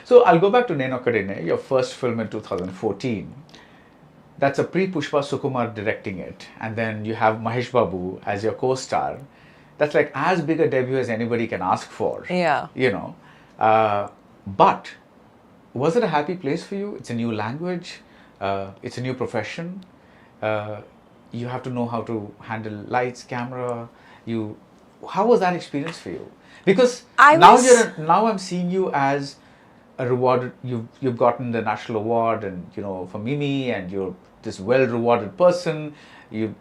So I'll go back to Nenokkadine, your first film in 2014. That's a pre-Pushpa Sukumar directing it. And then you have Mahesh Babu as your co-star. That's like as big a debut as anybody can ask for. Yeah. But was it a happy place for you? It's a new language. It's a new profession. You have to know how to handle lights, camera. How was that experience for you? Because now I'm seeing you as a rewarded. You've gotten the national award, and for Mimi, and you're this well-rewarded person. You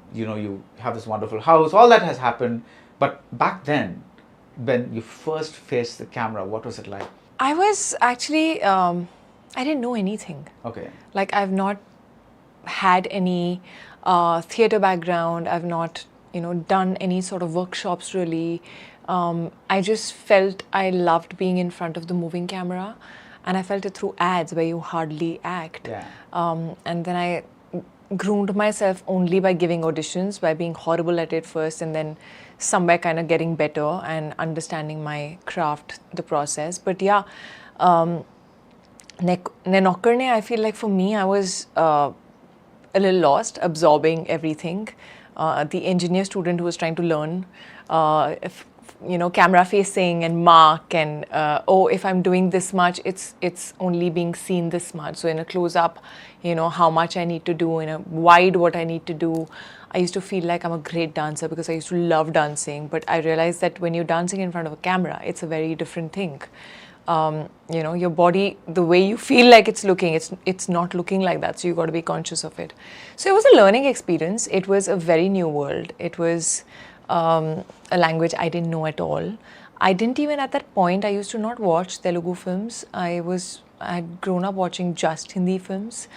have this wonderful house. All that has happened. But back then, when you first faced the camera, what was it like? I was actually, I didn't know anything. Okay. Like, I've not had any theatre background. I've not, done any sort of workshops really. I just felt I loved being in front of the moving camera, and I felt it through ads where you hardly act. Yeah. And then I groomed myself only by giving auditions, by being horrible at it first, and then somewhere kind of getting better and understanding my craft, the process. But yeah, Nenokkadine, I feel like for me, I was a little lost, absorbing everything. The engineer student who was trying to learn, camera facing and mark, and if I'm doing this much, it's only being seen this much. So in a close up, how much I need to do, in a wide what I need to do. I used to feel like I'm a great dancer because I used to love dancing, but I realized that when you're dancing in front of a camera, it's a very different thing. Your body, the way you feel like it's looking, it's not looking like that. So you got to be conscious of it. So it was a learning experience. It was a very new world. It was a language I didn't know at all. I didn't even at that point, I used to not watch Telugu films. I had grown up watching just Hindi films.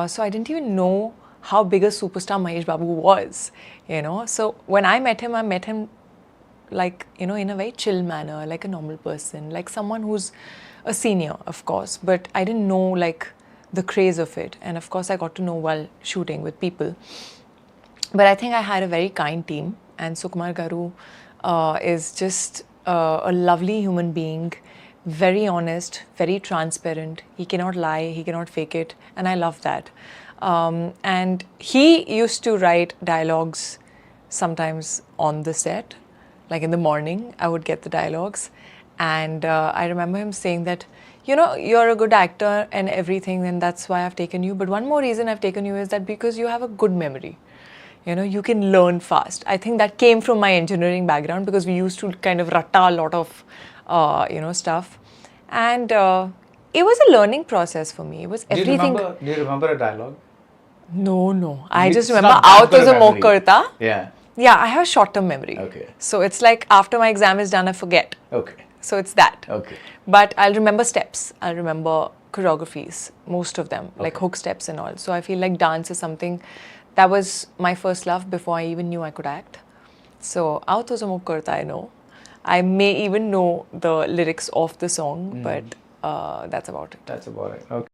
So I didn't even know how big a superstar Mahesh Babu was, So when I met him like, in a very chill manner, like a normal person, like someone who's a senior, of course. But I didn't know like the craze of it. And of course, I got to know while shooting with people. But I think I had a very kind team. And Sukumar Garu is just a lovely human being, very honest, very transparent. He cannot lie, he cannot fake it. And I love that. And he used to write dialogues sometimes on the set. Like in the morning, I would get the dialogues. And I remember him saying that, you're a good actor and everything, and that's why I've taken you. But one more reason I've taken you is that because you have a good memory. You can learn fast. I think that came from my engineering background because we used to kind of ratta a lot of, stuff. And it was a learning process for me. It was everything. Do you remember a dialogue? No. I just remember, out was a mokarta. Yeah. Yeah, I have a short-term memory. Okay. So it's like after my exam is done, I forget. Okay. So it's that. Okay. But I'll remember steps. I'll remember choreographies, most of them, like hook steps and all. So I feel like dance is something that was my first love before I even knew I could act. So out was a mokarta, I know. I may even know the lyrics of the song, but that's about it. That's about it. Okay.